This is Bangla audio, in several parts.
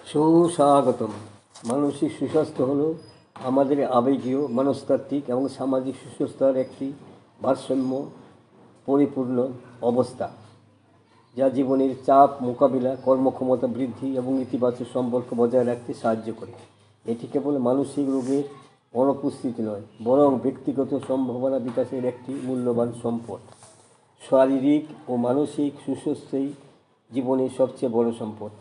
সুস্বাগতম। মানসিক সুস্বাস্থ্য হলো আমাদের আবেগীয়, মনস্তাত্ত্বিক এবং সামাজিক সুস্বাস্থ্যের একটি ভারসাম্য পরিপূর্ণ অবস্থা, যা জীবনের চাপ মোকাবিলা, কর্মক্ষমতা বৃদ্ধি এবং ইতিবাচক সম্পর্ক বজায় রাখতে সাহায্য করে। এটি কেবল মানসিক রোগের অনুপস্থিতি নয়, বরং ব্যক্তিগত সম্ভাবনা বিকাশের একটি মূল্যবান সম্পদ। শারীরিক ও মানসিক সুস্বাস্থ্যই জীবনের সবচেয়ে বড় সম্পদ,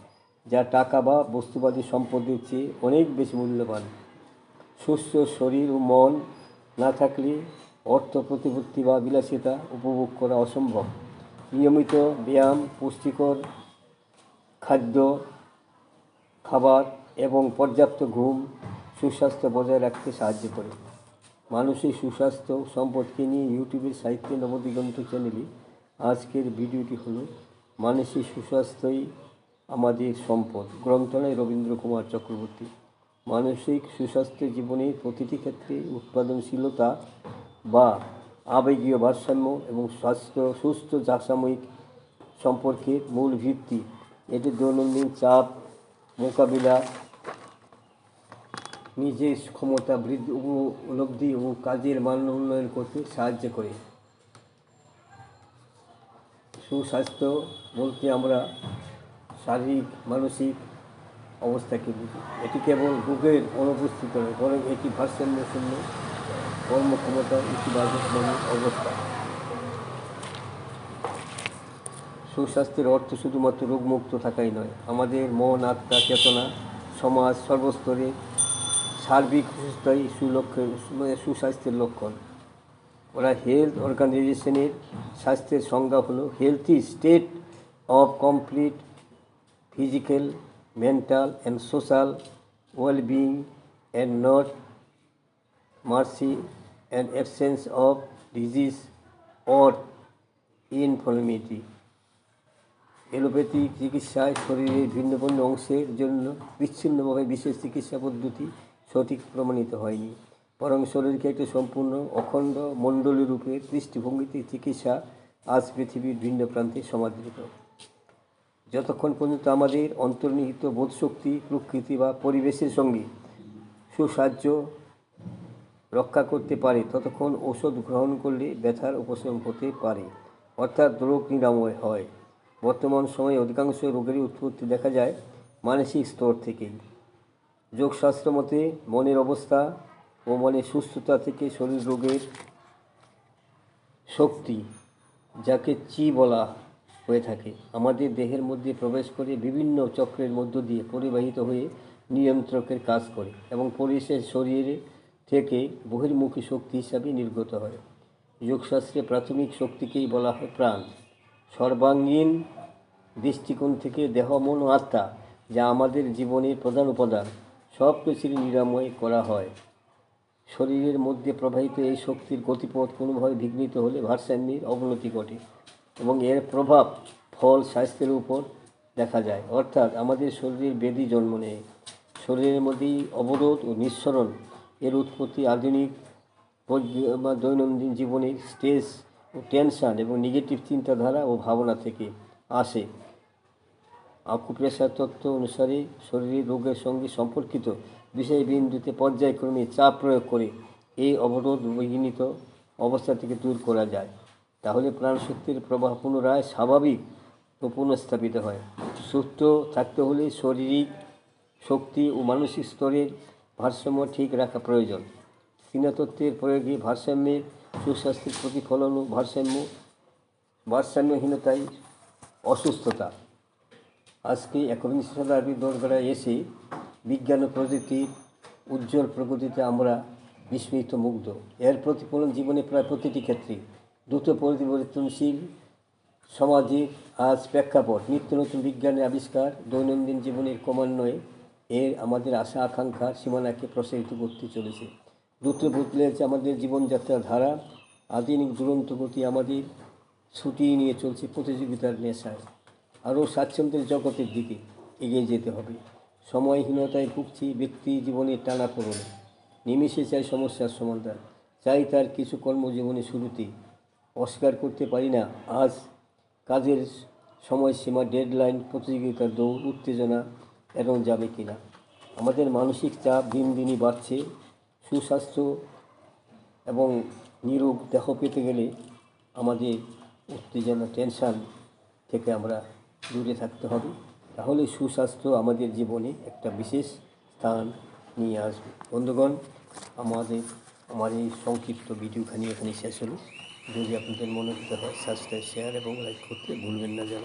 যা টাকা বা বস্তুবাদী সম্পদের চেয়ে অনেক বেশি মূল্যবান। সুস্থ শরীর ও মন না থাকলে অর্থ, প্রতিপত্তি বা বিলাসিতা উপভোগ করা অসম্ভব। নিয়মিত ব্যায়াম, পুষ্টিকর খাদ্য খাবার এবং পর্যাপ্ত ঘুম সুস্বাস্থ্য বজায় রাখতে সাহায্য করে। মানসিক সুস্বাস্থ্য সম্পদকে নিয়ে ইউটিউবের সাহিত্যে নবদিগন্ত চ্যানেলে আজকের ভিডিওটি হলো মানসিক সুস্বাস্থ্যই আমাদের সম্পদ। গ্রন্থনায় রবীন্দ্র কুমার চক্রবর্তী। মানসিক সুস্বাস্থ্য জীবনের প্রতিটি ক্ষেত্রে উৎপাদনশীলতা বা আবেগীয় ভারসাম্য এবং সুস্থ সাময়িক সম্পর্কের মূল ভিত্তি। এটি দৈনন্দিন চাপ মোকাবিলা, নিজের ক্ষমতা বৃদ্ধি উপলব্ধি ও কাজের মান উন্নয়ন করতে সাহায্য করে। সুস্বাস্থ্য বলতে আমরা শারীরিক মানসিক অবস্থাকে বুঝি। এটি কেবল রোগের অনুপস্থিত নয়, বরং এটি ভারসাম্যপূর্ণ কর্মক্ষমতার ইতিবাচক মনের অবস্থা। সুস্বাস্থ্যের অর্থ শুধুমাত্র রোগমুক্ত থাকাই নয়, আমাদের মন, আত্মা, চেতনা, সমাজ সর্বস্তরে সার্বিক সুস্থতাই সুস্বাস্থ্যের লক্ষণ। ওরা হেলথ অর্গানাইজেশনের স্বাস্থ্যের সংজ্ঞা হলো healthy state of complete physical, mental and social wellbeing and not merely and absence of disease or infirmity. Allopathic চিকিৎসায় শরীরের ভিন্ন ভিন্ন অংশের জন্য বিচ্ছিন্নভাবে বিশেষ চিকিৎসা পদ্ধতি সঠিক প্রমাণিত হয়নি, বরং শরীরকে একটি সম্পূর্ণ অখণ্ড মণ্ডলী রূপে দৃষ্টিভঙ্গিতে চিকিৎসা আজ পৃথিবীর ভিন্ন প্রান্তে সমাদৃত। যতক্ষণ পর্যন্ত আমাদের অন্তর্নিহিত বোধশক্তি প্রকৃতি বা পরিবেশের সঙ্গে সুসাহায্য রক্ষা করতে পারে, ততক্ষণ ওষুধ গ্রহণ করলে ব্যথার উপশম হতে পারে, অর্থাৎ রোগ নিরাময় হয়। বর্তমান সময়ে অধিকাংশ রোগেরই উৎপত্তি দেখা যায় মানসিক স্তর থেকেই। যোগশাস্ত্র মতে মনের অবস্থা ও মনের সুস্থতা থেকে শরীর রোগের শক্তি, যাকে চি বলা হয়ে থাকে, আমাদের দেহের মধ্যে প্রবেশ করে বিভিন্ন চক্রের মধ্য দিয়ে পরিবাহিত হয়ে নিয়ন্ত্রকের কাজ করে এবং পরিবেশের শরীরে থেকে বহির্মুখী শক্তি হিসাবে নির্গত হয়। যোগশাস্ত্রে প্রাথমিক শক্তিকেই বলা হয় প্রাণ। সর্বাঙ্গীন দৃষ্টিকোণ থেকে দেহ, মন ও আত্মা, যা আমাদের জীবনের প্রধান উপাদান, সব কিছুরই নিরাময় করা হয়। শরীরের মধ্যে প্রবাহিত এই শক্তির গতিপথ কোনোভাবে বিঘ্নিত হলে ভারসাম্যের অবনতি ঘটে এবং এর প্রভাব ফল স্বাস্থ্যের উপর দেখা যায়, অর্থাৎ আমাদের শরীরের ব্যাধি জন্ম নেয়। শরীরের মধ্যেই অবরোধ ও নিঃসরণ এর উৎপত্তি আধুনিক দৈনন্দিন জীবনের স্ট্রেস ও টেনশন এবং নেগেটিভ চিন্তাধারা ও ভাবনা থেকে আসে। আকুপ্রেশার তত্ত্ব অনুসারে শরীরের রোগের সঙ্গে সম্পর্কিত বিষয়বিন্দুতে পর্যায়ক্রমে চাপ প্রয়োগ করে এই অবরোধ বিঘ্নিত অবস্থা থেকে দূর করা যায়। তাহলে প্রাণশক্তির প্রবাহ পুনরায় স্বাভাবিক ও পুনঃস্থাপিত হয়। সুস্থ থাকতে হলে শারীরিক শক্তি ও মানসিক স্তরের ভারসাম্য ঠিক রাখা প্রয়োজন। চীনাতত্ত্বের প্রয়োগে ভারসাম্যের সুস্বাস্থ্যের প্রতিফলন ও ভারসাম্যহীনতাই অসুস্থতা। আজকে একবিংশ শতাব্দীর দোরগোড়ায় এসে বিজ্ঞান ও প্রযুক্তির উজ্জ্বল প্রগতিতে আমরা বিস্মিত মুগ্ধ। এর প্রতিফলন জীবনে প্রায় প্রতিটি ক্ষেত্রে। দ্রুত পরিবর্তনশীল সমাজে আজ প্রেক্ষাপট, নিত্য নতুন বিজ্ঞানের আবিষ্কার দৈনন্দিন জীবনের ক্রমান্বয়ে এর আমাদের আশা আকাঙ্ক্ষার সীমানাকে প্রসারিত করতে চলেছে। দ্রুত বদলেছে আমাদের জীবনযাত্রার ধারা। আধুনিক দুরন্ত গতি আমাদের ছুটিয়ে নিয়ে চলছে প্রতিযোগিতার নেশায়। আরও স্বাচ্ছন্দ্যের জগতের দিকে এগিয়ে যেতে হবে। সময়হীনতায় ভুগছি ব্যক্তি জীবনের টানাপোড়েনে। নিমিষে চাই সমস্যার সমাধান, চাই তার কিছু কর্মজীবনে শুরুতে। অস্বীকার করতে পারি না আজ কাজের সময়সীমা, ডেডলাইন, প্রতিযোগিতার দৌড়, উত্তেজনা এড়ানো যাবে কি না। আমাদের মানসিক চাপ দিন দিনই বাড়ছে। সুস্বাস্থ্য এবং নিরোগ দেহ পেতে গেলে আমাদের উত্তেজনা, টেনশান থেকে আমরা দূরে থাকতে হবে। তাহলে সুস্বাস্থ্য আমাদের জীবনে একটা বিশেষ স্থান নিয়ে আসবে। বন্ধুগণ, আমার এই সংক্ষিপ্ত ভিডিওখানি এখানে শেষ হলো। যদি আপনাদের মনে হতে হয় সাবস্ক্রাইব, শেয়ার এবং লাইক করতে ভুলবেন না যেন।